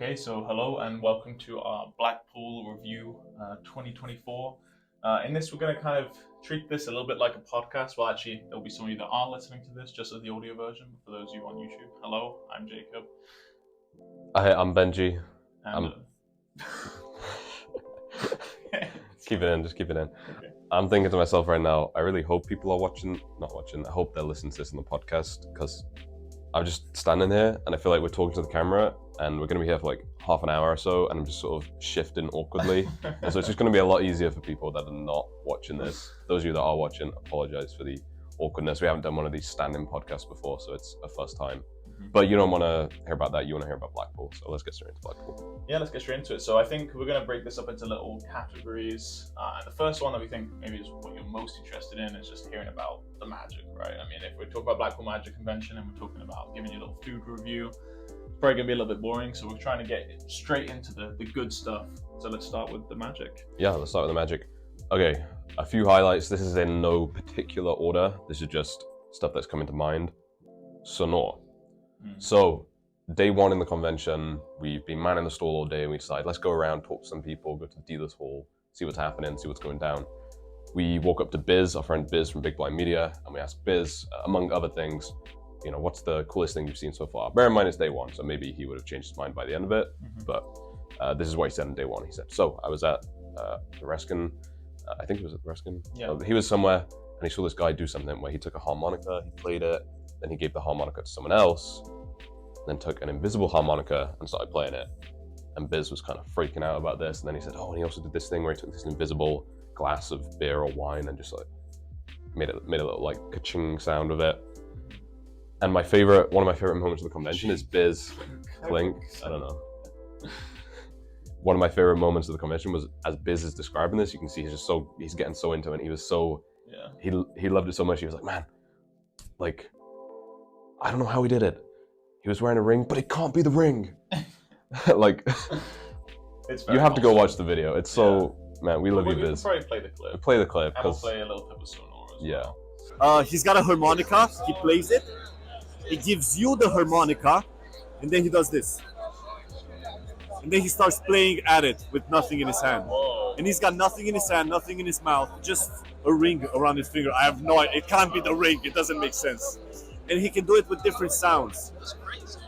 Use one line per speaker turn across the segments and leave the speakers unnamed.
Okay, so hello and welcome to our Blackpool review 2024. In this, we're going to kind of treat this a little bit like a podcast. Well, actually, there'll be some of you that are listening to this just as the audio version. But for those of you on YouTube, hello, I'm Jacob.
Hi, I'm Benji.
And,
Just keep it in.
Okay.
I'm thinking to myself right now, I really hope people are I hope they're listening to this on the podcast, because I'm just standing here and I feel like we're talking to the camera and we're going to be here for like half an hour or so, and I'm just sort of shifting awkwardly. And so it's just going to be a lot easier for people that are not watching this. Those of you that are watching, apologize for the awkwardness. We haven't done one of these standing podcasts before, so it's a first time. But you don't want to hear about that, you want to hear about Blackpool. So let's get straight into Blackpool.
Yeah, let's get straight into it. So I think we're going to break this up into little categories. And the first one that we think maybe is what you're most interested in is just hearing about the magic, right? I mean, if we talk about Blackpool Magic Convention and we're talking about giving you a little food review, it's probably going to be a little bit boring. So we're trying to get straight into the good stuff. So let's start with the magic.
Yeah, let's start with the magic. Okay, a few highlights. This is in no particular order. This is just stuff that's coming to mind. Sonor. So, day one in the convention, we've been manning the stall all day and we decide, let's go around, talk to some people, go to the dealer's hall, see what's happening, see what's going down. We walk up to Biz, our friend Biz from Big Blind Media, and we ask Biz, among other things, what's the coolest thing you've seen so far? Bear in mind it's day one, so maybe he would have changed his mind by the end of it, but this is what he said on day one. He said, so I was at the Reskin, I think it was at the Reskin.
Yeah.
He was somewhere and he saw this guy do something where he took a harmonica, he played it, then he gave the harmonica to someone else, then took an invisible harmonica and started playing it. And Biz was kind of freaking out about this. And then he said, and he also did this thing where he took this invisible glass of beer or wine and just like made a little like ka-ching sound of it. And one of my favorite moments of the convention is Biz clink. I don't know. One of my favorite moments of the convention was as Biz is describing this, you can see he's getting so into it. He was so, he loved it so much. He was like, man, like, I don't know how he did it. He was wearing a ring, but it can't be the ring. Like, you have to go watch the video. It's so, man, we love you, Biz.
We can probably play the clip.
Play the clip.
And we'll play a little clip of Sonor as
well.
He's got a harmonica, he plays it, he gives you the harmonica, and then he does this. And then he starts playing at it with nothing in his hand.
Whoa.
And he's got nothing in his hand, nothing in his mouth, just a ring around his finger. I have no idea, it can't be the ring, it doesn't make sense. And he can do it with different sounds.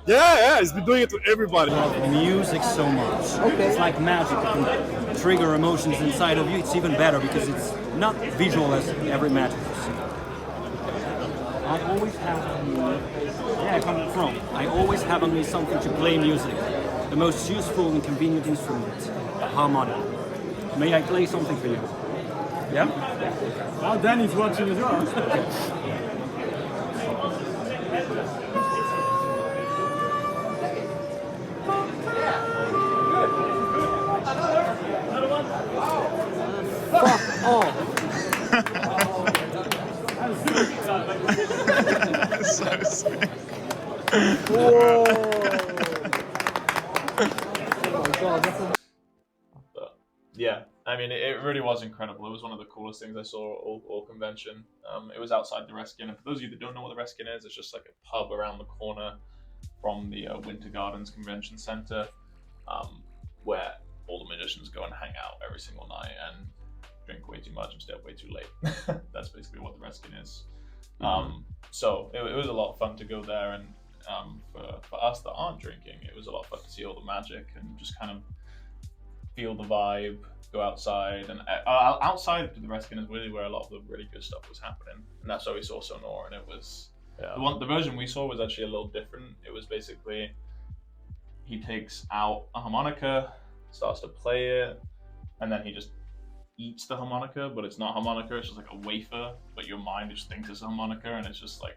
Yeah, he's been doing it to everybody.
I love music so much. Okay. It's like magic. It can trigger emotions inside of you. It's even better because it's not visual as every magic is. I always have I always have on me something to play music. The most useful and convenient instrument, the harmonica. May I play something for you? Yeah?
Oh, Danny's watching as well.
Fuck off!
So sick.
Whoa! Oh my god,
But, yeah, I mean, it really was incredible. It was one of the coolest things I saw all convention. It was outside the Reskin, and for those of you that don't know what the Reskin is, it's just like a pub around the corner from the Winter Gardens Convention Center, where all the magicians go and hang out every single night and drink way too much and stay up way too late. That's basically what the Reskin is. So it was a lot of fun to go there, and for us that aren't drinking, it was a lot of fun to see all the magic and just kind of feel the vibe, go outside. And outside of the Reskin is really where a lot of the really good stuff was happening, and that's why we saw Sonor. And it was the version we saw was actually a little different. It was basically he takes out a harmonica, starts to play it, and then he just eats the harmonica, but it's not harmonica, it's just like a wafer, but your mind just thinks it's a harmonica, and it's just like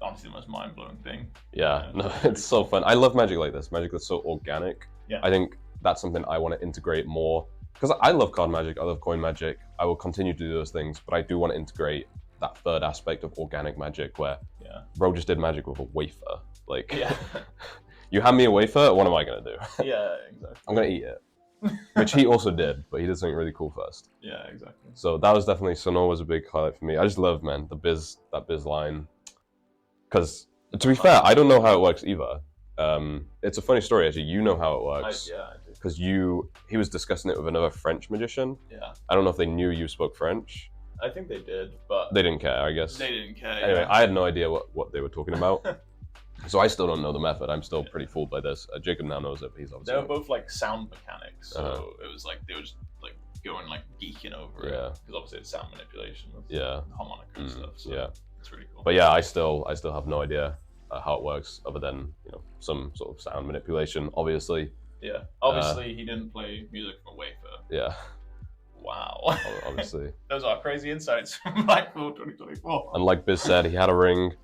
honestly the most mind-blowing thing.
It's so fun. I love magic like this, magic that's so organic. I think that's something I want to integrate more, because I love card magic, I love coin magic, I will continue to do those things, but I do want to integrate that third aspect of organic magic where bro just did magic with a wafer. Like, you hand me a wafer, what am I going to do?
Yeah, exactly.
I'm going to eat it. Which he also did, but he did something really cool first.
Yeah, exactly.
So that was definitely, Sonor was a big highlight for me. I just love, man, that Biz line. Because, to be fair, I don't know how it works either. It's a funny story actually. You know how it
I
works
do.
because he was discussing it with another French magician.
Yeah,
I don't know if they knew you spoke French.
I think they did, but
They didn't care, I guess.
they didn't care.
Anyway,
yeah.
I had no idea what they were talking about. So I still don't know the method. I'm still pretty fooled by this. Jacob now knows it, but he's
They
obviously...
were both like sound mechanics, so
Uh-huh.
it was like they were just like going like geeking over it
Yeah.
because obviously it's sound manipulation with
Yeah.
harmonica and stuff. So
Yeah.
it's really cool.
But yeah, I still have no idea how it works other than, you know, some sort of sound manipulation, obviously.
Yeah, obviously he didn't play music from a wafer.
Yeah,
Wow.
obviously.
Those are crazy insights from Blackpool 2024.
And like Biz said, he had a ring,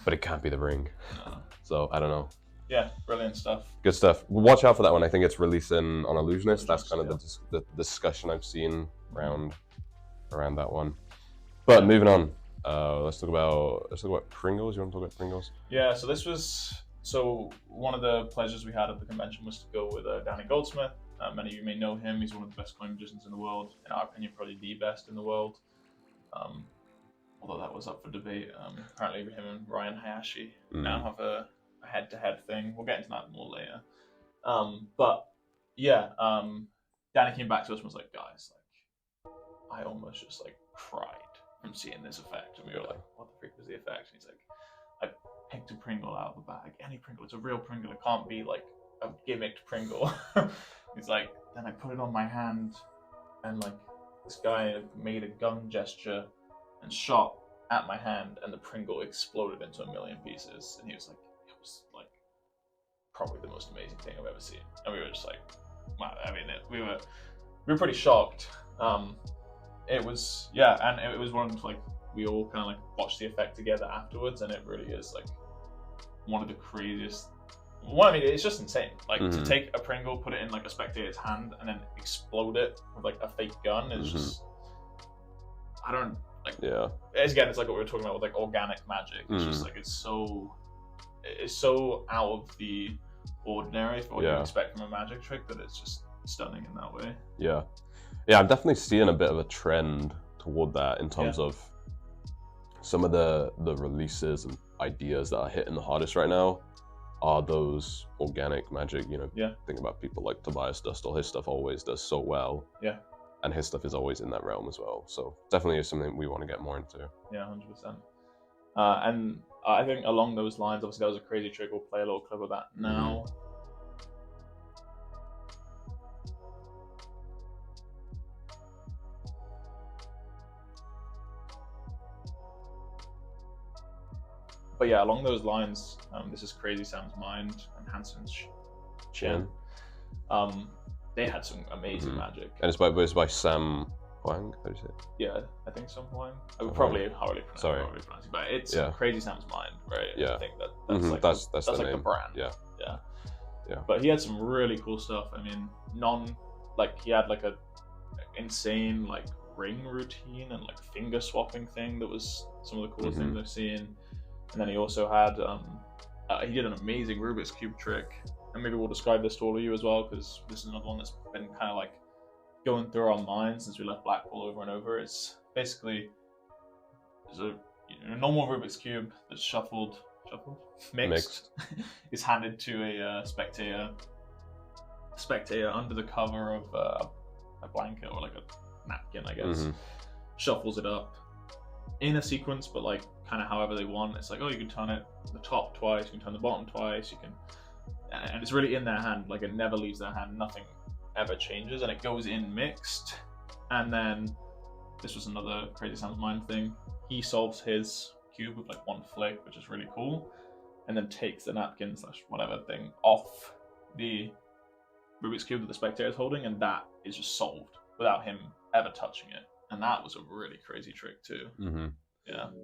but it can't be the ring.
No.
So I don't know.
Yeah, brilliant stuff.
Good stuff. Watch out for that one. I think it's releasing on Illusionist. That's kind of
Illusionist,
the discussion I've seen around that one. But moving on, let's talk about Pringles. You want to talk about Pringles?
Yeah, so one of the pleasures we had at the convention was to go with Danny Goldsmith. Many of you may know him. He's one of the best coin magicians in the world. In our opinion, probably the best in the world. Although that was up for debate. Apparently, him and Ryan Hayashi now have a head-to-head thing. We'll get into that more later. But yeah, Danny came back to us and was like, guys, like, I almost just like cried from seeing this effect. And we were like, what the freak was the effect? And he's like, I picked a Pringle out of the bag. Any Pringle, it's a real Pringle. It can't be like a gimmicked Pringle. He's like, then I put it on my hand and like this guy made a gun gesture and shot at my hand and the Pringle exploded into a million pieces. And he was like, it was like probably the most amazing thing I've ever seen. And we were just like, wow, I mean, we were pretty shocked. It was, yeah, and it was one of like, we all kind of like watched the effect together afterwards, and it really is like one of the craziest. Well, I mean, it's just insane. Like to take a Pringle, put it in like a spectator's hand, and then explode it with like a fake gun is just. I don't like.
Yeah.
Again, it's like what we were talking about with like organic magic. It's just like it's so out of the ordinary for what you expect from a magic trick that it's just stunning in that way.
Yeah. Yeah, I'm definitely seeing a bit of a trend toward that in terms of some of the releases and ideas that are hitting the hardest right now are those organic magic, you know.
Yeah.
Think about people like Tobias Dustel, his stuff always does so well.
Yeah.
And his stuff is always in that realm as well. So definitely is something we want to get more into.
Yeah, 100%. And I think along those lines, obviously that was a crazy trick. We'll play a little clip of that now. But yeah, along those lines, this is Crazy Sam's Mind and Hanson's Chin. They had some amazing magic.
And it's by Sam Huang, how do you say it?
Yeah, I think Sam Huang. I would probably probably pronounce it, but it's Crazy Sam's Mind, right?
Yeah.
I think that's like
that's
the
name.
brand.
Yeah.
But he had some really cool stuff. I mean, he had like a insane like ring routine and like finger swapping thing that was some of the coolest things I've seen. And then he also had he did an amazing Rubik's Cube trick, and maybe we'll describe this to all of you as well, because this is another one that's been kind of like going through our minds since we left Blackpool over and over. It's basically a normal Rubik's Cube that's mixed. is handed to a spectator under the cover of a blanket or like a napkin, I guess. Shuffles it up in a sequence, but like kind of however they want. It's like, oh, you can turn it the top twice, you can turn the bottom twice, you can, and it's really in their hand. Like it never leaves their hand. Nothing ever changes, and it goes in mixed. And then this was another Crazy Sam's Mind thing. He solves his cube with like one flick, which is really cool, and then takes the napkin / whatever thing off the Rubik's Cube that the spectator is holding, and that is just solved without him ever touching it. And that was a really crazy trick too.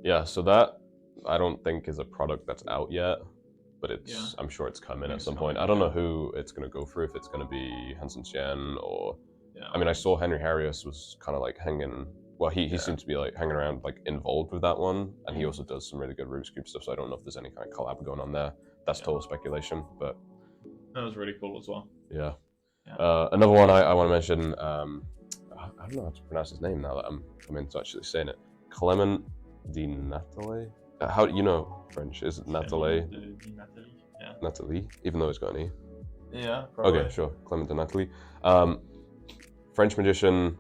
Yeah, so that I don't think is a product that's out yet, but it's I'm sure it's coming at some point. I don't know who it's going to go for, if it's going to be Hansen Xian or I mean, I saw Henry Harrius was kind of like hanging, well, he seemed to be like hanging around, like involved with that one, and he also does some really good Rubik's Cube stuff, so I don't know if there's any kind of collab going on there. That's total speculation, but
that was really cool as well.
Another one I want to mention, I don't know how to pronounce his name now that I'm into actually saying it. Clement de Natalie. How do you know French? Is it Natalie?
Yeah.
Natalie, even though it's got an E.
Yeah, probably.
Okay, sure. Clement and Natalie. French magician,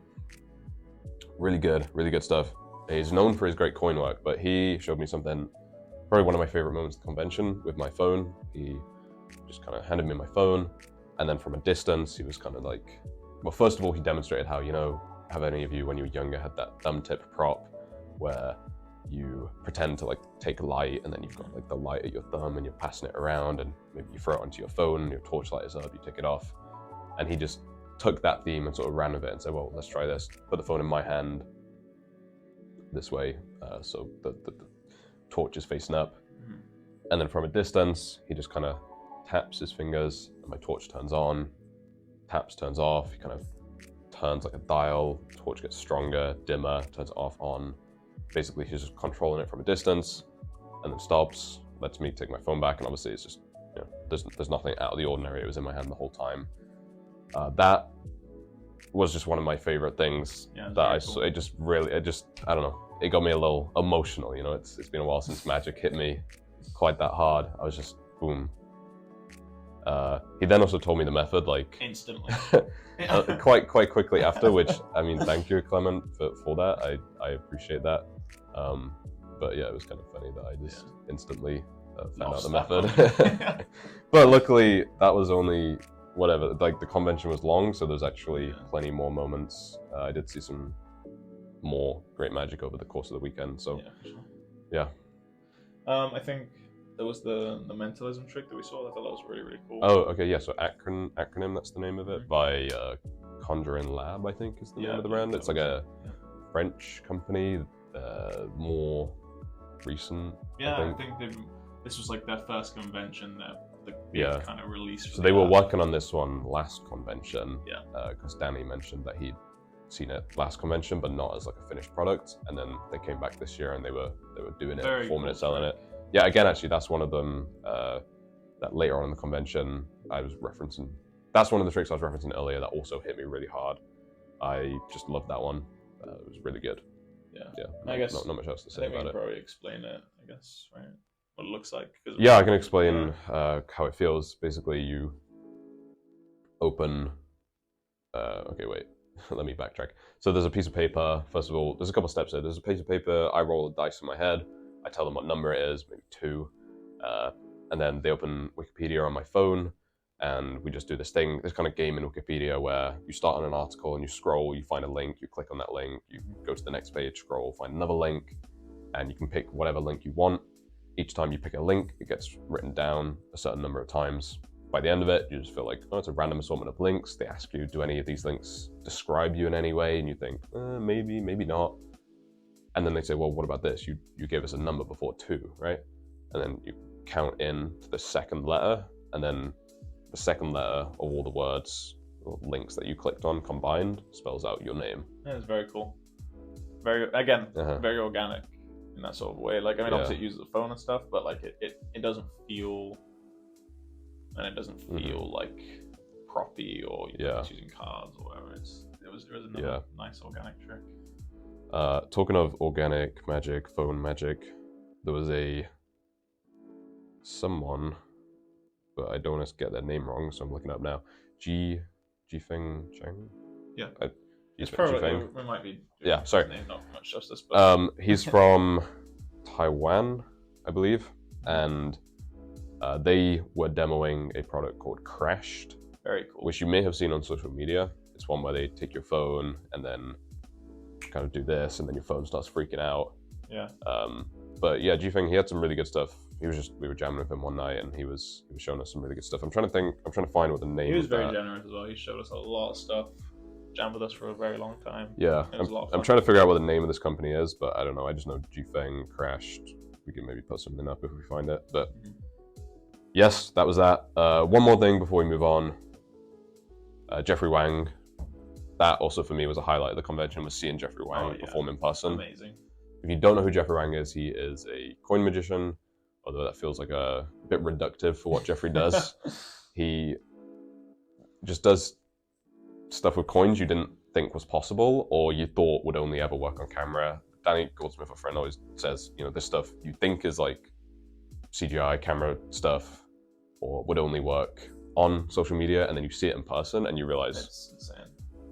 really good stuff. He's known for his great coin work, but he showed me something, probably one of my favorite moments at the convention, with my phone. He just kind of handed me my phone, and then from a distance, he was kind of like, well, first of all, he demonstrated how, have any of you, when you were younger, had that thumb tip prop where you pretend to like take light, and then you've got like the light at your thumb and you're passing it around, and maybe you throw it onto your phone and your torchlight is up, you take it off. And he just took that theme and sort of ran with it and said, well, let's try this. Put the phone in my hand this way, so the torch is facing up.
Mhm.
And then from a distance, he just kind of taps his fingers and my torch turns on, taps, turns off. He kind of turns like a dial, torch gets stronger, dimmer, turns off, on. Basically, he's just controlling it from a distance, and then stops, lets me take my phone back, and obviously it's just, there's nothing out of the ordinary. It was in my hand the whole time. That was just one of my favorite things that I saw. It just, I don't know, it got me a little emotional, it's been a while since magic hit me quite that hard. I was just, boom. He then also told me the method, like
Instantly.
quite quickly after, which, I mean, thank you, Clement, for that. I appreciate that. But yeah, it was kind of funny that I just instantly found out the method. But luckily, that was only whatever. Like, the convention was long, so there's actually plenty more moments. I did see some more great magic over the course of the weekend. So
Yeah, for sure.
Yeah.
I think there was the mentalism trick that we saw. I thought that was really cool.
Oh, okay, yeah. So acronym, that's the name of it, by Conjuring Lab, I think is the name of the brand. It's like a French company, more recent.
Yeah, I think this was like their first convention, the big kind of release.
So they were working on this one last convention.
Yeah.
Because Danny mentioned that he'd seen it last convention, but not as like a finished product. And then they came back this year and they were doing it, performing it, selling it. Yeah, again, actually, that's one of them that later on in the convention I was referencing. That's one of the tricks I was referencing earlier that also hit me really hard. I just loved that one. It was really good. Yeah.
I guess
not much else to say
I think
about
we
it.
can probably explain it, I guess, right? What it looks like.
Yeah, I can explain how it feels. Basically, you open... okay, wait. Let me backtrack. So there's a piece of paper. First of all, there's a couple steps here. There's a piece of paper. I roll a dice in my head. I tell them what number it is, maybe 2. And then they open Wikipedia on my phone, and we just do this thing, this kind of game in Wikipedia where you start on an article and you scroll, you find a link, you click on that link, you go to the next page, scroll, find another link, and you can pick whatever link you want. Each time you pick a link, it gets written down a certain number of times. By the end of it, you just feel like, oh, it's a random assortment of links. They ask you, do any of these links describe you in any way? And you think, maybe, maybe not. And then they say, well, what about this? You gave us a number before 2, right? And then you count in to the second letter, and then the second letter of all the words or links that you clicked on combined spells out your name.
Yeah, it's very cool. Very organic in that sort of way. Like, I mean, obviously it uses the phone and stuff, but like it doesn't feel, and it doesn't feel like proppy or it's using cards or whatever. It was another nice organic trick.
Talking of organic magic, phone magic, there was someone, but I don't want to get their name wrong, so I'm looking up now. Jifeng Cheng?
Yeah.
It's
probably, we might be doing his name not much justice, but...
he's from Taiwan, I believe, and they were demoing a product called Crashed.
Very cool.
Which you may have seen on social media. It's one where they take your phone and then kind of do this, and then your phone starts freaking out.
Yeah.
But yeah, Jifeng, he had some really good stuff. We were jamming with him one night, and he was showing us some really good stuff. I'm trying to find what the name.
He was very generous as well. He showed us a lot of stuff. Jammed with us for a very long time.
Yeah, I'm trying to figure out what the name of this company is, but I don't know. I just know Jifeng Crashed. We can maybe put something up if we find it. But yes, that was that. One more thing before we move on. Jeffrey Wang. That also for me was a highlight of the convention, was seeing Jeffrey Wang perform in person.
Amazing.
If you don't know who Jeffrey Wang is, he is a coin magician, although that feels like a bit reductive for what Jeffrey does. He just does stuff with coins you didn't think was possible, or you thought would only ever work on camera. Danny Goldsmith, a friend, always says, this stuff you think is like CGI camera stuff or would only work on social media, and then you see it in person and you realize
It's insane.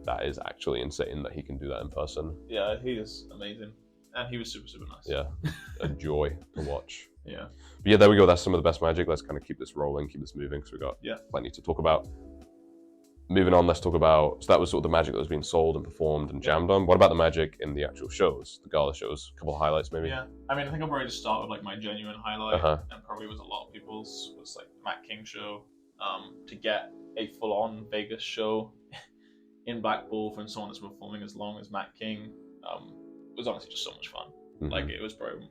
that is actually insane that he can do that in person.
Yeah, he is amazing. And he was super, super nice.
Yeah, a joy to watch.
Yeah.
But yeah, there we go. That's some of the best magic. Let's kind of keep this rolling, keep this moving, because we've got
Yeah.
plenty to talk about. Moving on, let's talk about, so that was sort of the magic that was being sold and performed and jammed on. What about the magic in the actual shows, the gala shows? A couple of highlights maybe?
Yeah. I mean, I think I'll probably just start with like my genuine highlight,
Uh-huh.
and probably was a lot of people's, was like the Matt King show. To get a full-on Vegas show in Blackpool from someone that's been performing as long as Matt King was honestly just so much fun.
Mhm.
Like, it was probably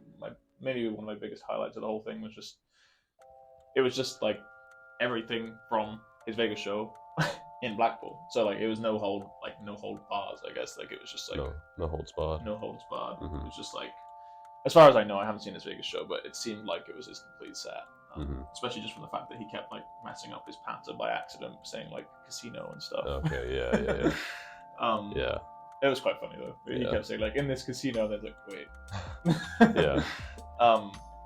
maybe one of my biggest highlights of the whole thing was just, it was just like everything from his Vegas show in Blackpool. So like it was no hold bars, I guess. Like it was just like
no holds barred.
no holds barred.
Mhm.
It was just like, as far as I know, I haven't seen his Vegas show, but it seemed like it was his complete set.
Mhm.
Especially just from the fact that he kept like messing up his patter by accident, saying like casino and stuff.
Okay, yeah. Yeah.
It was quite funny though. He
Yeah.
kept saying like in this casino, and they're like, wait.
Yeah.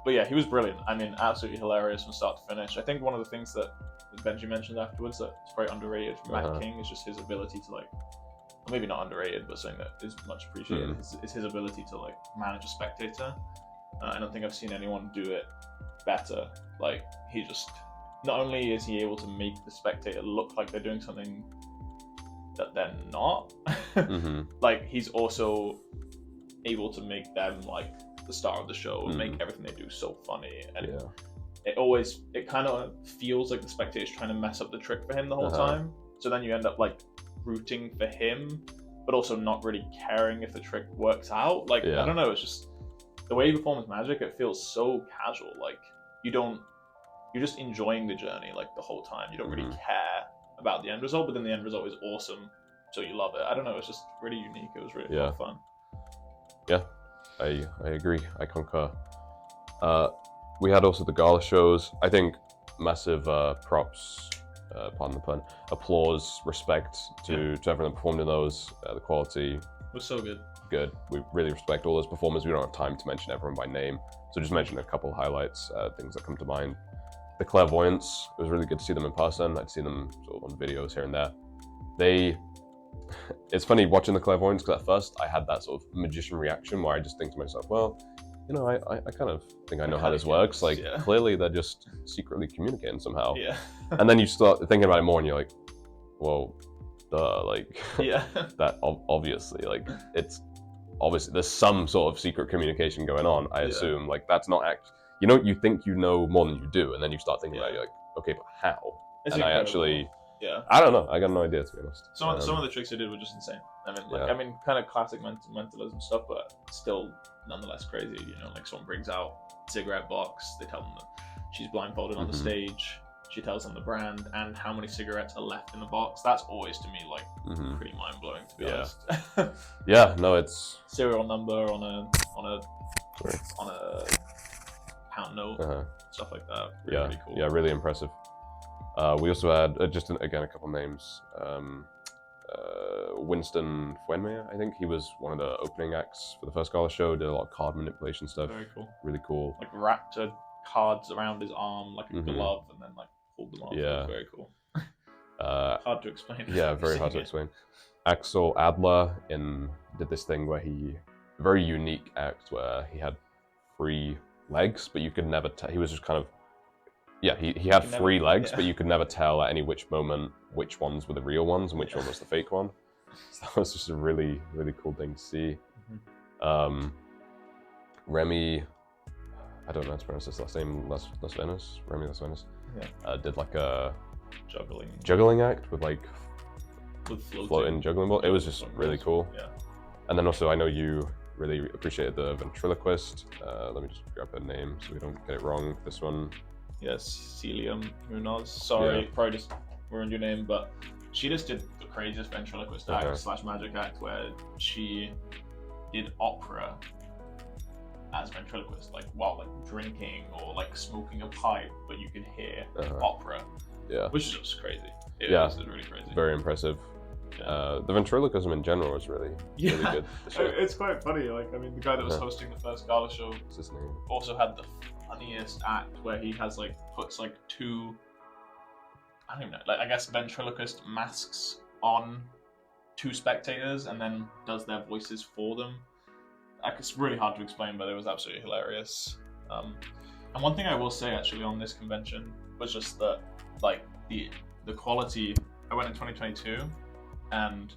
But yeah, he was brilliant. I mean, absolutely hilarious from start to finish. I think one of the things that Benji mentioned afterwards that is very underrated from Matt King is just his ability to like, or maybe not underrated, but something that is much appreciated is his ability to like manage a spectator. I don't think I've seen anyone do it better. Like he just, not only is he able to make the spectator look like they're doing something that they're not,
Mhm.
like he's also able to make them like the star of the show and make everything they do so funny. And it kind of feels like the spectator's trying to mess up the trick for him the whole time. So then you end up like rooting for him, but also not really caring if the trick works out. Like, I don't know, it's just the way he performs magic, it feels so casual. Like you're just enjoying the journey like the whole time. You don't really care about the end result, but then the end result is awesome, so you love it. I don't know, it's just really unique. It was really fun.
Yeah, I agree. I concur. We had also the gala shows. I think massive props, pardon the pun, applause, respect to everyone that performed in those. The quality
It was so good.
good. We really respect all those performers. We don't have time to mention everyone by name, so just mention a couple highlights, things that come to mind. The clairvoyants, it was really good to see them in person. I'd seen them sort of on videos here and there. It's funny watching the clairvoyants because at first I had that sort of magician reaction where I just think to myself, well, you know, I kind of think I know how this works. Like clearly they're just secretly communicating somehow.
Yeah.
And then you start thinking about it more and you're like, well, duh, like that obviously, like it's obviously there's some sort of secret communication going on, I assume. Like that's not you know, you think you know more than you do, and then you start thinking about it, you're like, okay, but how?
It's
and
incredible.
I actually,
Yeah.
I don't know. I got no idea, to be honest.
Some of the tricks they did were just insane. I mean, kind of classic mentalism stuff, but still nonetheless crazy. You know, like someone brings out a cigarette box, they tell them that she's blindfolded on the stage. She tells them the brand and how many cigarettes are left in the box. That's always to me like pretty mind blowing, to be honest.
Yeah, no, it's
serial number on a pound note, stuff like that. Really cool.
Yeah, really impressive. We also had just again a couple names. Winston Fuenmayer, I think he was one of the opening acts for the first gala show. Did a lot of card manipulation stuff.
Very cool.
Really cool.
Like wrapped cards around his arm like a glove, and then like pulled them off.
Yeah.
Very cool. Hard to explain.
Yeah, very hard to explain. Axel Adler did this thing where very unique act where he had 3 legs, but you could never tell. He was just kind of, he had 3 legs, but you could never tell at any which moment which ones were the real ones and which one was the fake one. So that was just a really, really cool thing to see. Remy, I don't know how to pronounce his last name, Las Vegas, Remy Las Vegas, did like a juggling act with like floating juggling ball. It was just really cool. Yeah. And then also I know you really appreciated the ventriloquist. Let me just grab her name so we don't get it wrong. This one.
Yes, Celia Munoz. Sorry, probably just ruined your name, but she just did the craziest ventriloquist act / magic act where she did opera as ventriloquist, like while like drinking or like smoking a pipe, but you could hear opera. Yeah. Which is just crazy. It was really crazy.
Very impressive. Yeah. The ventriloquism in general was really good.
It's quite funny. Like, I mean, the guy that was hosting the first gala show
What's his name?
also had the funniest act where he has like puts like 2 I don't even know. Like I guess ventriloquist masks on 2 spectators and then does their voices for them. Like, it's really hard to explain, but it was absolutely hilarious. And one thing I will say actually on this convention was just that, like, the quality. I went in 2022, and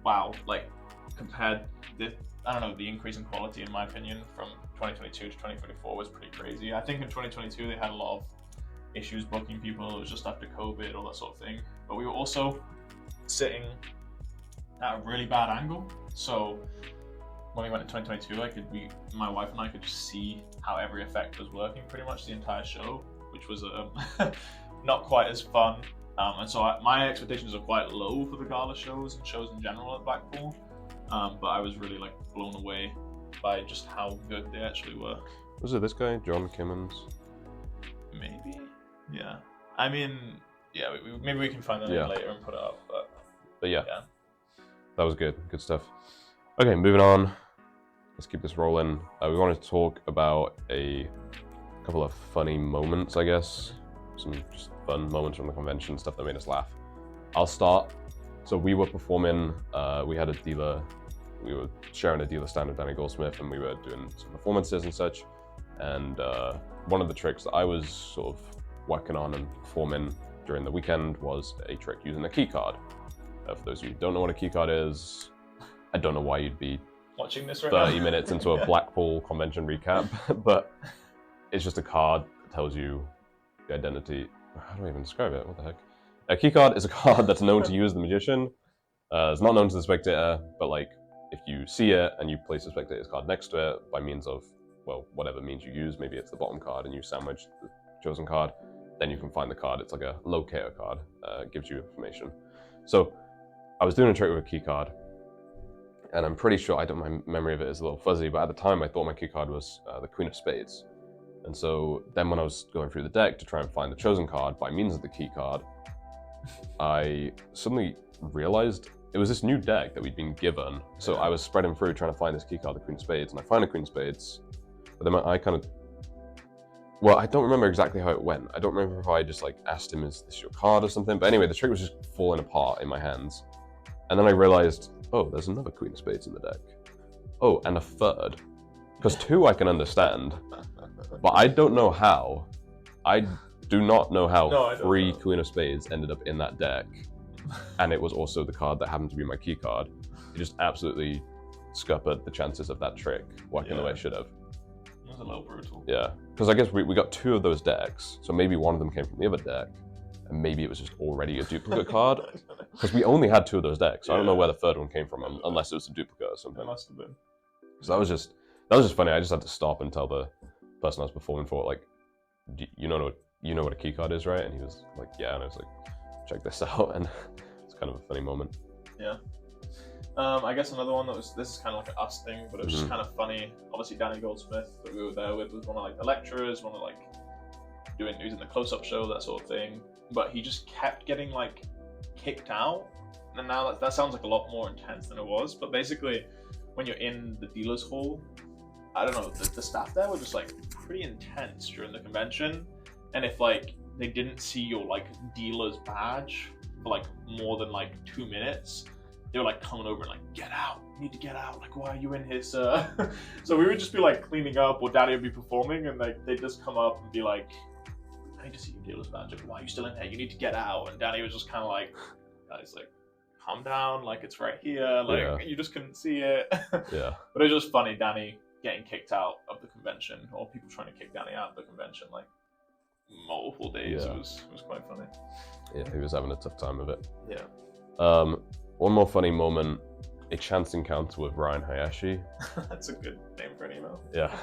wow, like compared the increase in quality in my opinion from 2022 to 2024 was pretty crazy. I think in 2022 they had a lot of issues booking people. It was just after COVID, all that sort of thing. But we were also sitting at a really bad angle, so when we went in 2022, my wife and I could just see how every effect was working pretty much the entire show, which was not quite as fun. And so my expectations are quite low for the gala shows and shows in general at Blackpool. But I was really like blown away by just how good they actually were.
Was it this guy, John Kimmons?
Maybe, yeah. I mean, yeah. Maybe we can find that later and put it up. But
yeah, that was good stuff. Okay, moving on. Let's keep this rolling. We wanted to talk about a couple of funny moments, I guess. Some just fun moments from the convention, stuff that made us laugh. I'll start. So we were performing, we had a dealer, we were sharing a dealer stand with Danny Goldsmith, and we were doing some performances and such. And one of the tricks that I was sort of working on and performing during the weekend was a trick using a key card. For those of you who don't know what a key card is, I don't know why you'd be
watching this right
30
now.
minutes into a Blackpool convention recap, but it's just a card that tells you the identity. How do I even describe it? What the heck? A key card is a card that's known to you as the magician. It's not known to the spectator, but like if you see it and you place the spectator's card next to it by means of, well, whatever means you use, maybe it's the bottom card and you sandwich the chosen card, then you can find the card. It's like a locator card. It gives you information. So I was doing a trick with a key card, and I'm pretty sure, my memory of it is a little fuzzy, but at the time I thought my key card was the Queen of Spades. And so then when I was going through the deck to try and find the chosen card by means of the key card, I suddenly realized it was this new deck that we'd been given. So I was spreading through trying to find this key card, the Queen of Spades, and I find the Queen of Spades, but then I don't remember exactly how it went. I don't remember if I just like asked him, is this your card or something? But anyway, the trick was just falling apart in my hands. And then I realized, oh, there's another Queen of Spades in the deck. Oh, and a third. Because 2 I can understand, but I don't know how. I do not know how 3 Queen of Spades ended up in that deck. And it was also the card that happened to be my key card. It just absolutely scuppered the chances of that trick working the way it should have.
It was a little brutal.
Yeah, because I guess we got 2 of those decks, so maybe one of them came from the other deck, and maybe it was just already a duplicate card. Because we only had 2 of those decks, so I don't know where the third one came from, unless it was a duplicate or something.
It must have been.
So that was just funny. I just had to stop and tell the person I was performing for, like, you know what a key card is, right? And he was like, yeah, and I was like, check this out, and it's kind of a funny moment.
Yeah. I guess another one this is kind of like an us thing, but it was just kind of funny. Obviously, Danny Goldsmith that we were there with was one of like the lecturers, one of like he was in the close-up show, that sort of thing. But he just kept getting like kicked out, and now that sounds like a lot more intense than it was. But basically, when you're in the dealer's hall, I don't know, the staff there were just like pretty intense during the convention, and if like they didn't see your like dealer's badge for like more than like 2 minutes, they were like coming over and like, get out, you need to get out, like why are you in here, sir? So we would just be like cleaning up, or Daddy would be performing, and like they'd just come up and be like, I need to see your dealer's badge, like, why are you still in here, you need to get out. And Danny was just kind of like, guys, like calm down, like it's right here, like you just couldn't see it.
Yeah.
But it was just funny, Danny getting kicked out of the convention, or people trying to kick Danny out of the convention like multiple days. It was quite funny.
Yeah, he was having a tough time of it.
Yeah.
One more funny moment, a chance encounter with Ryan Hayashi.
That's a good name for an email.
Yeah.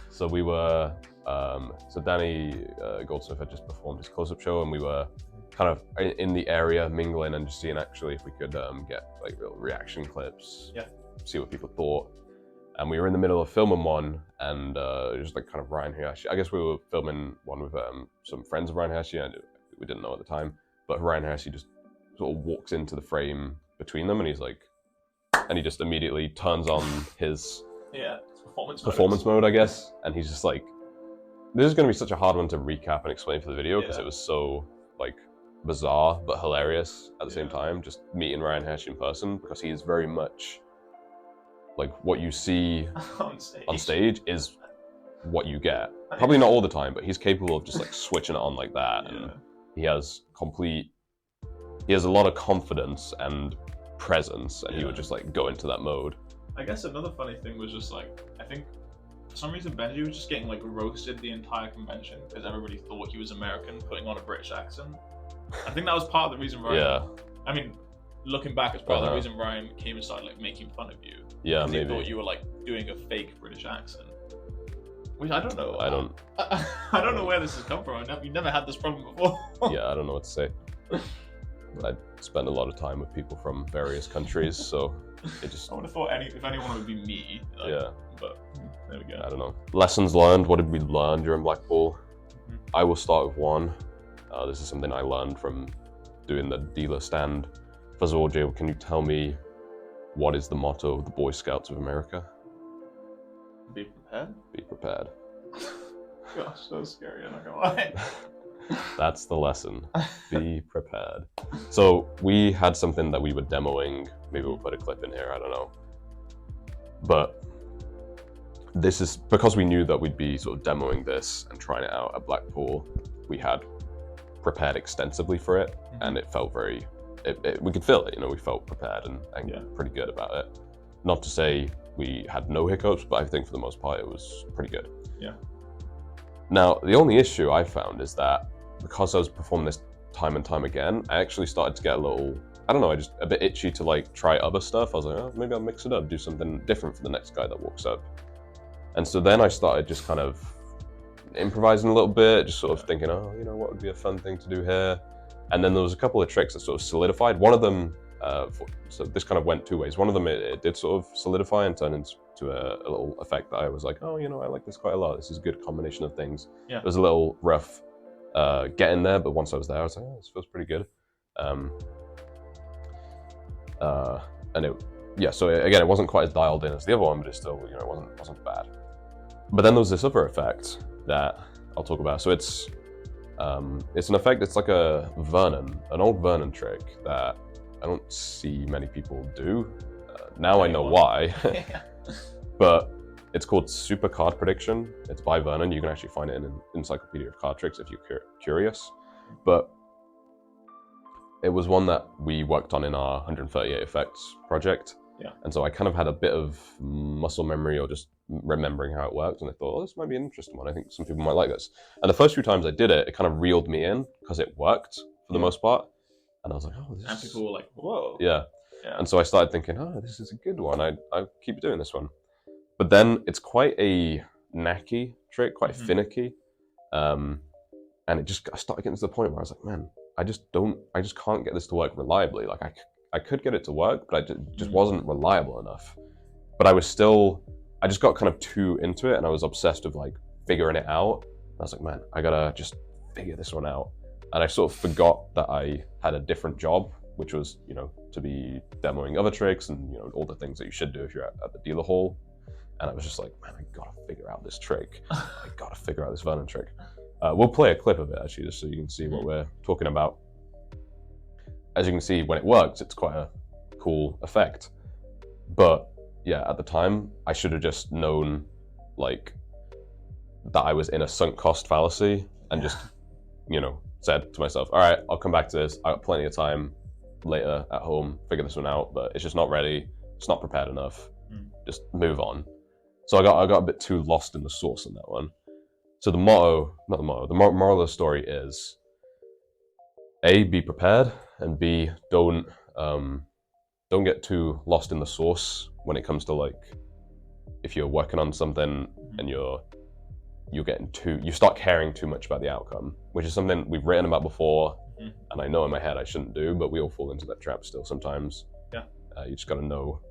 So we were, so Danny Goldsmith had just performed his close-up show, and we were kind of in the area mingling and just seeing actually if we could get like real reaction clips, see what people thought. And we were in the middle of filming one, and it was like kind of Ryan Hayashi. I guess we were filming one with some friends of Ryan Hayashi, and we didn't know at the time, but Ryan Hayashi just sort of walks into the frame between them, and he's like, and he just immediately turns on his performance mode, I guess, and he's just like, this is going to be such a hard one to recap and explain for the video because it was so like bizarre but hilarious at the same time, just meeting Ryan Hershey in person, because he is very much like what you see on stage is what you get. Probably not all the time, but he's capable of just like switching it on like that. And he has a lot of confidence and presence, and he would just like go into that mode.
I guess another funny thing was just like, I think for some reason Benji was just getting like roasted the entire convention because everybody thought he was American, putting on a British accent. I think that was part of the reason Ryan, I mean, looking back, it's part of the reason Ryan came and started like making fun of you.
Yeah, maybe.
He thought you were like doing a fake British accent. Which I don't know. I don't know where this has come from. You've never had this problem before.
Yeah, I don't know what to say. I spend a lot of time with people from various countries, so it just...
I would have thought if anyone would be me. Like,
yeah.
But there we go.
I don't know. Lessons learned. What did we learn during Blackpool? I will start with one. This is something I learned from doing the dealer stand. First of all, Jay, can you tell me what is the motto of the Boy Scouts of America?
Be prepared?
Be prepared.
Gosh, so scary, I'm not gonna lie.
That's the lesson. Be prepared. So we had something that we were demoing. Maybe we'll put a clip in here, I don't know. But this is because we knew that we'd be sort of demoing this and trying it out at Blackpool. We had prepared extensively for it, and it felt very, we could feel it, you know, we felt prepared and pretty good about it. Not to say we had no hiccups, but I think for the most part it was pretty good.
Yeah.
Now, the only issue I found is that because I was performing this time and time again, I actually started to get a little, I don't know, just a bit itchy to like try other stuff. I was like, oh, maybe I'll mix it up, do something different for the next guy that walks up. And so then I started just kind of improvising a little bit, just sort of thinking, oh, you know, what would be a fun thing to do here? And then there was a couple of tricks that sort of solidified. One of them, so this kind of went two ways. One of them, it did sort of solidify and turn into a little effect that I was like, oh, you know, I like this quite a lot. This is a good combination of things. Yeah. It was a little rough getting there, but once I was there, I was like, oh, this feels pretty good. And so again, it wasn't quite as dialed in as the other one, but it still, you know, it wasn't bad. But then there was this other effect that I'll talk about. So it's an effect. It's like an old Vernon trick that I don't see many people do. Now I know why, but it's called Super Card Prediction. It's by Vernon. You can actually find it in an Encyclopedia of Card Tricks if you're curious. But it was one that we worked on in our 138 Effects project. Yeah. And so I kind of had a bit of muscle memory or just remembering how it worked, and I thought, oh, this might be an interesting one. I think some people might like this. And the first few times I did it, it kind of reeled me in because it worked for the most part. And I was like, oh, this.
And people were like, whoa.
Yeah. And so I started thinking, oh, this is a good one. I keep doing this one. But then it's quite a knacky trick, quite finicky. And I started getting to the point where I was like, man, I just can't get this to work reliably. Like I could get it to work, but I just wasn't reliable enough. But I just got kind of too into it, and I was obsessed with like figuring it out. And I was like, man, I gotta just figure this one out. And I sort of forgot that I had a different job, which was, you know, to be demoing other tricks and, you know, all the things that you should do if you're at the dealer hall. And I was just like, man, I gotta figure out this trick. I gotta figure out this Vernon trick. We'll play a clip of it actually, just so you can see what we're talking about. As you can see, when it works, it's quite a cool effect. But yeah, at the time, I should have just known like that I was in a sunk cost fallacy and just, you know, said to myself, all right, I'll come back to this. I got plenty of time later at home, figure this one out, but it's just not ready. It's not prepared enough. Just move on. So I got a bit too lost in the sauce on that one. So the moral of the story is A, be prepared, and B, don't get too lost in the sauce when it comes to like, if you're working on something and you start caring too much about the outcome, which is something we've written about before, and I know in my head I shouldn't do, but we all fall into that trap still sometimes. Yeah. You just gotta know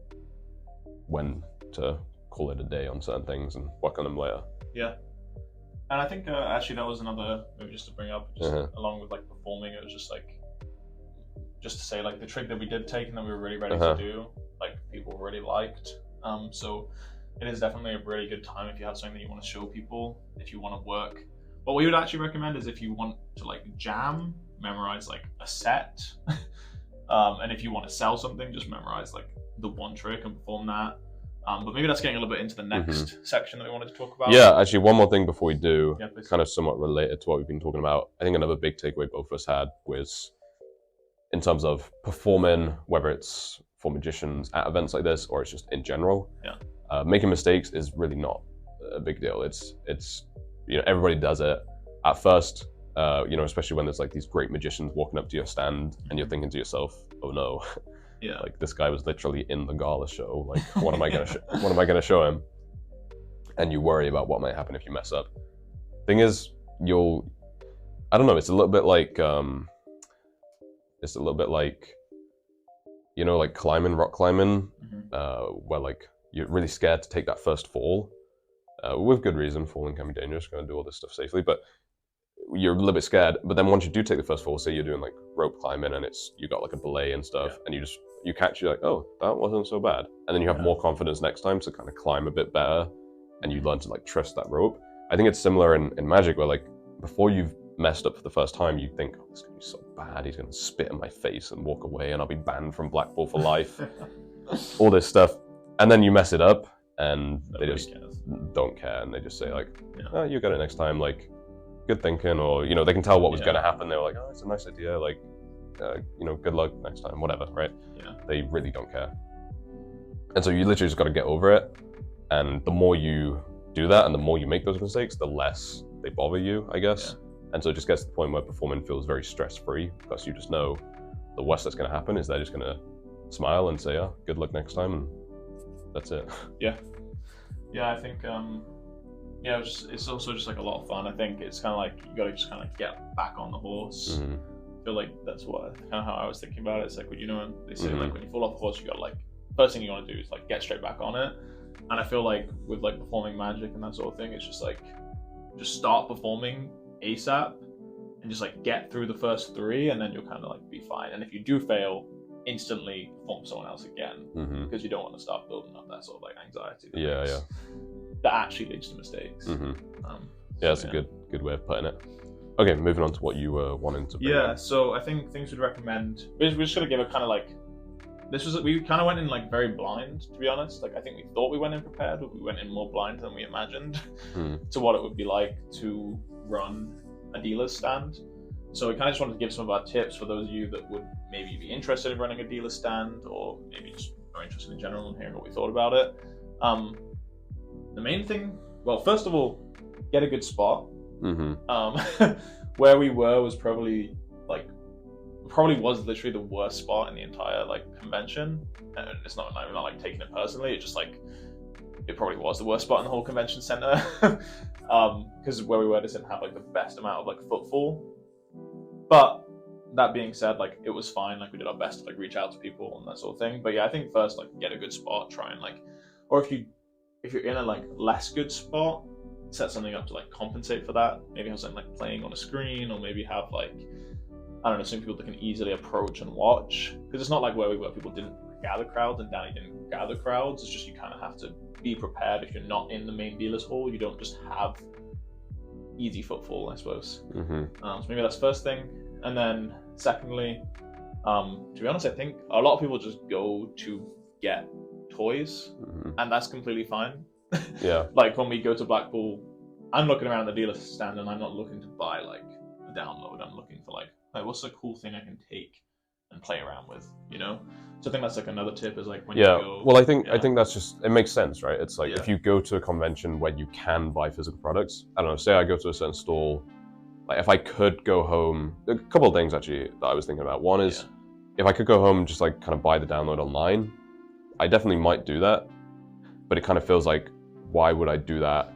when to call it a day on certain things and work on them later. Yeah.
And I think actually that was another, maybe just to bring up, just along with like performing, it was just like, just to say like the trick that we did take and that we were really ready to do, like people really liked. So it is definitely a really good time if you have something that you want to show people, if you want to work. What we would actually recommend is if you want to like jam, memorize like a set. And if you want to sell something, just memorize like the one trick and perform that. But maybe that's getting a little bit into the next section that we wanted to talk about.
Yeah, actually, one more thing before we do,
Yeah, please.
kind of somewhat related to what we've been talking about. I think another big takeaway both of us had was in terms of performing, whether it's for magicians at events like this or it's just in general.
Yeah.
Making mistakes is really not a big deal. It's everybody does it at first. Especially when there's like these great magicians walking up to your stand and you're thinking to yourself, oh no.
Yeah.
Like this guy was literally in the gala show. Like, what am I gonna show him? And you worry about what might happen if you mess up. Thing is, I don't know. It's a little bit like, like climbing, rock climbing, where like you're really scared to take that first fall. With good reason, falling can be dangerous. Going to do all this stuff safely, but you're a little bit scared. But then once you do take the first fall, say you're doing like rope climbing and you got like a belay and stuff, and you catch, you're like, oh, that wasn't so bad. And then you have more confidence next time to kind of climb a bit better, and you learn to like trust that rope. I think it's similar in magic, where like before you've messed up for the first time, you think, oh, this is gonna be so bad. He's gonna spit in my face and walk away, and I'll be banned from Blackpool for life. All this stuff, and then you mess it up, and they just don't care, and they just say like, oh, you got it next time. Like, good thinking, or they can tell what was gonna happen. They were like, oh, it's a nice idea. Like, good luck next time, whatever, right?
Yeah.
They really don't care. And so you literally just got to get over it. And the more you do that and the more you make those mistakes, the less they bother you, I guess. Yeah. And so it just gets to the point where performing feels very stress-free, because you just know the worst that's going to happen is they're just going to smile and say, oh, good luck next time, and that's it.
Yeah. Yeah, I think, it's also just like a lot of fun. I think it's kind of like you got to just kind of get back on the horse. I feel like that's kind of how I was thinking about it. It's like, when they say like when you fall off the horse, you got like, first thing you want to do is like get straight back on it. And I feel like with like performing magic and that sort of thing, it's just like, just start performing ASAP and just like get through the first 3, and then you'll kind of like be fine. And if you do fail, instantly perform someone else again, because you don't want to start building up that sort of like anxiety. That actually leads to mistakes.
That's a good way of putting it. Okay, moving on to what you were wanting to bring up.
So I think things we'd recommend, we're just going to give a kind of like, we kind of went in like very blind, to be honest. Like, I think we thought we went in prepared, but we went in more blind than we imagined to what it would be like to run a dealer's stand. So we kind of just wanted to give some of our tips for those of you that would maybe be interested in running a dealer's stand, or maybe just are interested in general and hearing what we thought about it. The main thing, well, first of all, get a good spot. Where we were was probably was literally the worst spot in the entire like convention, and it's not like taking it personally. It's just like it probably was the worst spot in the whole convention center, because where we were just didn't have like the best amount of like footfall. But that being said, like it was fine. Like we did our best to like reach out to people and that sort of thing. But yeah, I think first like get a good spot, try and like, or if you're in a like less good spot, set something up to like compensate for that. Maybe have something like playing on a screen, or maybe have like, I don't know, some people that can easily approach and watch. Because it's not like where we were, people didn't gather crowds and Danny didn't gather crowds. It's just you kind of have to be prepared. If you're not in the main dealer's hall, you don't just have easy footfall, I suppose. So maybe that's first thing. And then secondly, to be honest, I think a lot of people just go to get toys, and that's completely fine.
Yeah.
Like when we go to Blackpool, I'm looking around the dealer stand and I'm not looking to buy like a download. I'm looking for like what's a cool thing I can take and play around with, So I think that's like another tip is like when you go.
Well, I think that's just, it makes sense, right? It's like if you go to a convention where you can buy physical products, I don't know, say I go to a certain stall, like if I could go home, a couple of things actually that I was thinking about. One is if I could go home and just like kind of buy the download online, I definitely might do that, but it kind of feels like, why would I do that?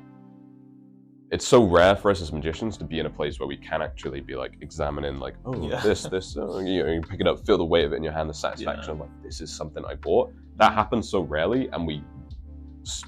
It's so rare for us as magicians to be in a place where we can actually be like examining like, this, you pick it up, feel the weight of it in your hand, the satisfaction of like, this is something I bought. That happens so rarely, and we,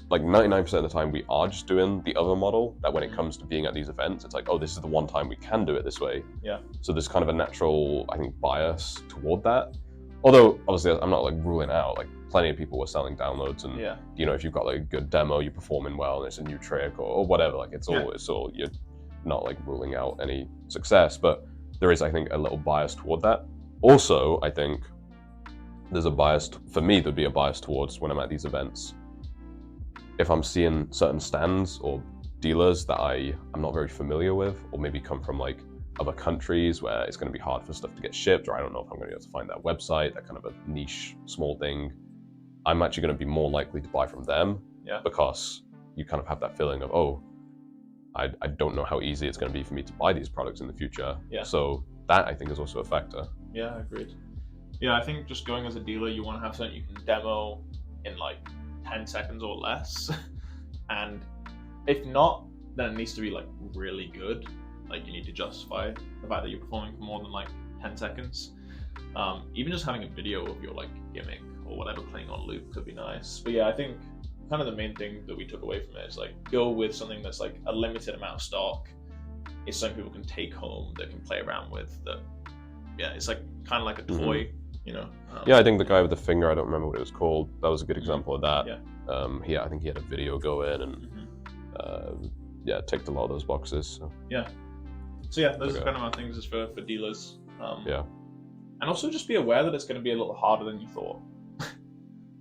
like 99% of the time, we are just doing the other model, that when it comes to being at these events, it's like, oh, this is the one time we can do it this way.
Yeah.
So there's kind of a natural, I think, bias toward that. Although, obviously, I'm not like ruling out, like plenty of people were selling downloads, and if you've got like a good demo, you're performing well, and it's a new trick or whatever, like it's all, you're not like ruling out any success. But there is, I think, a little bias toward that. Also, I think there's a bias, for me, there'd be a bias towards when I'm at these events. If I'm seeing certain stands or dealers that I'm not very familiar with, or maybe come from like other countries where it's going to be hard for stuff to get shipped, or I don't know if I'm going to be able to find that website, that kind of a niche, small thing, I'm actually going to be more likely to buy from them, because you kind of have that feeling of, oh, I don't know how easy it's going to be for me to buy these products in the future. So that, I think, is also a factor.
Yeah, agreed. Yeah, I think just going as a dealer, you want to have something you can demo in like 10 seconds or less. And if not, then it needs to be like really good. Like you need to justify the fact that you're performing for more than like 10 seconds. Even just having a video of your like gimmick or whatever playing on loop could be nice. But yeah, I think kind of the main thing that we took away from it is like go with something that's like a limited amount of stock. It's something people can take home, that can play around with, that it's like kind of like a toy, you know.
Yeah, I think the guy with the finger, I don't remember what it was called, that was a good example of that. I think he had a video go in and ticked a lot of those boxes. So
those are kind of my things is for dealers. And also just be aware that it's going to be a little harder than you thought.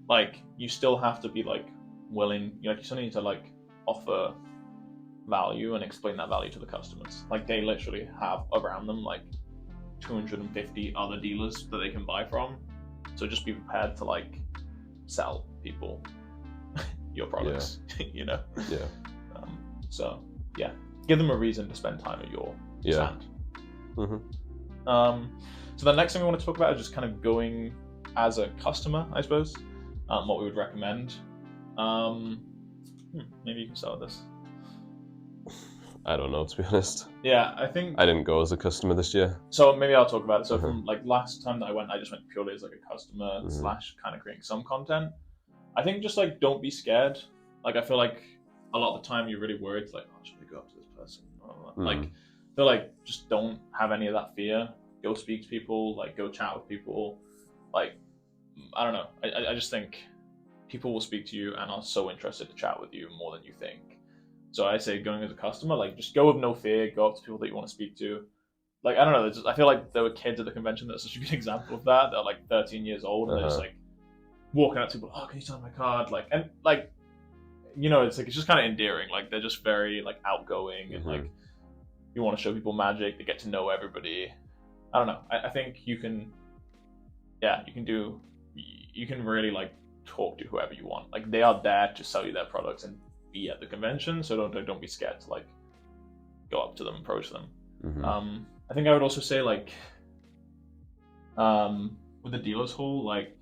Like you still have to be like willing, you still need to like offer value and explain that value to the customers. Like they literally have around them like 250 other dealers that they can buy from. So just be prepared to like sell people your products, you know? Give them a reason to spend time at your stand. So the next thing we want to talk about is just kind of going as a customer, I suppose, what we would recommend. Maybe you can start with this.
I don't know, to be honest.
Yeah, I think
I didn't go as a customer this year.
So maybe I'll talk about it. So from like last time that I went, I just went purely as like a customer slash kind of creating some content. I think just like don't be scared. Like I feel like a lot of the time you're really worried, like, oh, should I go up to this person? Like I feel like just don't have any of that fear. Go speak to people, like go chat with people. Like I don't know. I just think people will speak to you and are so interested to chat with you more than you think. So I say going as a customer, like just go with no fear, go up to people that you want to speak to. Like, I don't know, I feel like there were kids at the convention that's such a good example of that. They're like 13 years old and they're just like walking up to people, oh, can you sign my card? Like, and like, you know, it's like, it's just kind of endearing. Like they're just very like outgoing and like, you want to show people magic, they get to know everybody. I don't know. I think you can really like talk to whoever you want. Like they are there to sell you their products and be at the convention, so don't be scared to like go up to them, approach them. I think I would also say like with the dealers hall, like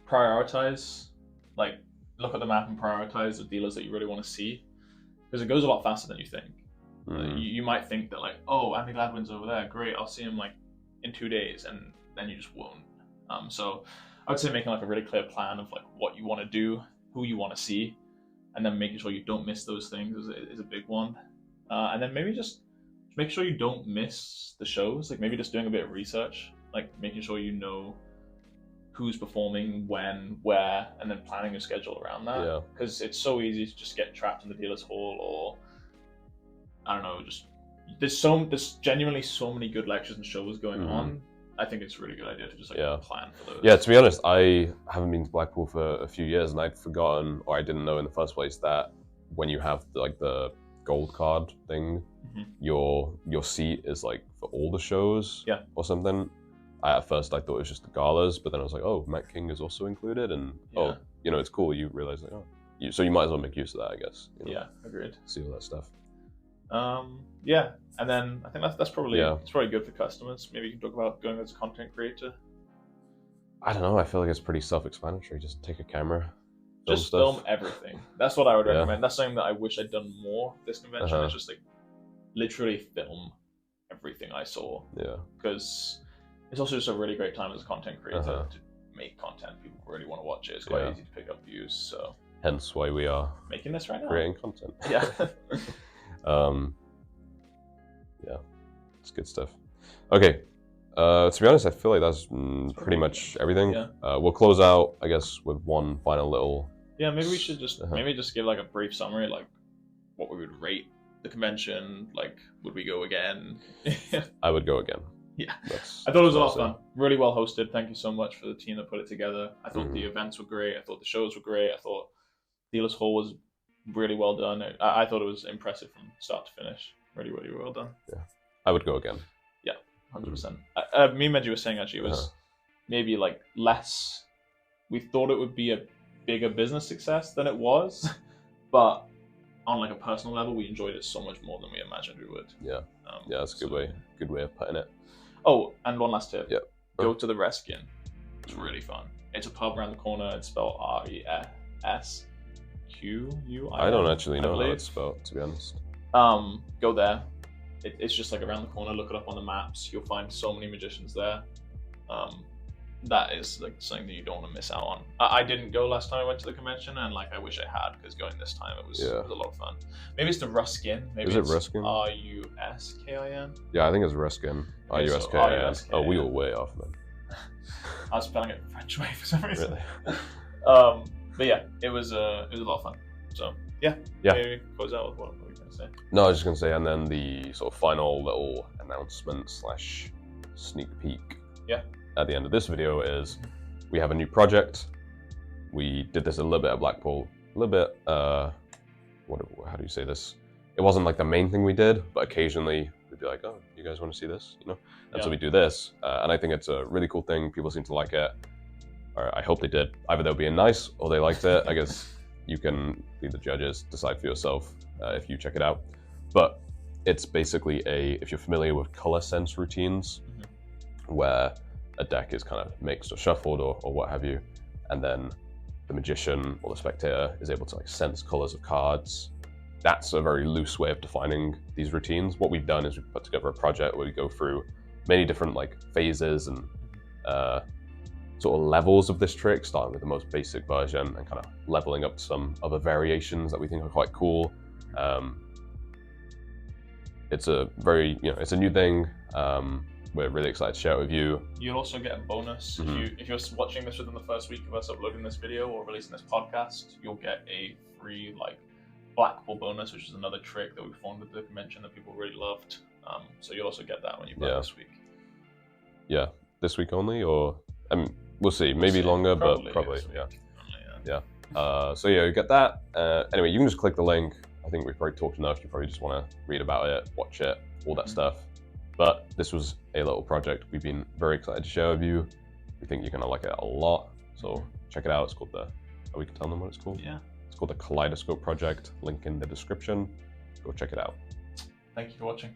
prioritize, like look at the map and prioritize the dealers that you really want to see, because it goes a lot faster than you think. You might think that like, oh, Andy Gladwin's over there, great, I'll see him like in 2 days, and then you just won't. So I would say making like a really clear plan of like what you want to do, who you want to see, and then making sure you don't miss those things is a big one. And then maybe just make sure you don't miss the shows. Like maybe just doing a bit of research, like making sure you know who's performing, when, where, and then planning your schedule around that. Because it's so easy to just get trapped in the dealer's hall, or I don't know, just there's genuinely so many good lectures and shows going on. I think it's a really good idea to just like plan for those.
Yeah, to be honest, I haven't been to Blackpool for a few years, and I'd forgotten, or I didn't know in the first place, that when you have like the gold card thing, your seat is like for all the shows or something. At first I thought it was just the galas, but then I was like, oh, Matt King is also included, and you know, it's cool. You realize like, so you might as well make use of that, I guess. You know,
agreed.
See all that stuff.
And then I think that's probably it's probably good for customers. Maybe you can talk about going as a content creator.
I don't know. I feel like it's pretty self-explanatory. Just take a camera,
film everything. That's what I would recommend. That's something that I wish I'd done more this convention. Is just like literally film everything I saw. Because it's also just a really great time as a content creator to make content. People really want to watch it. It's quite easy to pick up views. So
hence why we are
making this right now.
Creating content. It's good stuff. Okay, to be honest, I feel like that's pretty much everything. We'll close out, I guess, with one final little.
Maybe we should just maybe just give like a brief summary, like what we would rate the convention, like, would we go again?
I would go again.
Yeah.
That's
I thought it was a lot of
awesome.
fun. Really well hosted. Thank you so much for the team that put it together. I thought the
Mhm.
events were great. I thought the shows were great. I thought Dealers Hall was really well done. I thought it was impressive from start to finish. Really, really well done.
I would go again.
100%. Me and Medji were saying actually it was maybe like less. We thought it would be a bigger business success than it was, but on like a personal level, we enjoyed it so much more than we imagined we would.
Yeah. Yeah, that's a good way of putting it.
Oh, and one last tip.
Yep.
Go to the Reskin. It's really fun. It's a pub around the corner. It's spelled RESQUI.
I don't actually know how
believe.
it's spelled, to be honest.
Go there. It's just like around the corner. Look it up on the maps. You'll find so many magicians there. That is like something that you don't want to miss out on. I didn't go last time I went to the convention, and like I wish I had, because going this time it was a lot of fun. Maybe it's the Ruskin. Maybe
Is it
it's
Ruskin?
RUSKIN.
Yeah, I think it's Ruskin.
Okay, so
RUSKIN.
RUSKIN.
Oh, we were way off, man.
I was spelling it the French way for some reason.
Really?
But yeah, it was a lot of fun. So yeah. Maybe close out with what were we going to say?
No, I was just going to say, and then the sort of final little announcement / sneak peek at the end of this video is we have a new project. We did this a little bit at Blackpool, a little bit, how do you say this? It wasn't like the main thing we did, but occasionally we'd be like, oh, you guys want to see this, you know? And so we do this, and I think it's a really cool thing. People seem to like it, or I hope they did. Either they're being nice or they liked it. I guess you can be the judges, decide for yourself if you check it out. But it's basically if you're familiar with color sense routines, where a deck is kind of mixed or shuffled or what have you, and then the magician or the spectator is able to like sense colors of cards. That's a very loose way of defining these routines. What we've done is we've put together a project where we go through many different like phases and sort of levels of this trick, starting with the most basic version and kind of leveling up to some other variations that we think are quite cool. It's a very, it's a new thing. We're really excited to share it with you.
You'll also get a bonus. If you're watching this within the first week of us uploading this video or releasing this podcast, you'll get a free like Blackpool bonus, which is another trick that we formed at the convention that people really loved. So you'll also get that when you buy this week. Yeah,
this week only, or I mean, we'll see. Maybe longer, but probably yeah. So yeah, you get that. Anyway, you can just click the link. I think we've probably talked enough. You probably just want to read about it, watch it, all that stuff. But this was a little project we've been very excited to share with you. We think you're going to like it a lot. So check it out. It's called we can tell them what it's called?
Yeah.
It's called the Kaleidoscope Project. Link in the description. Go check it out.
Thank you for watching.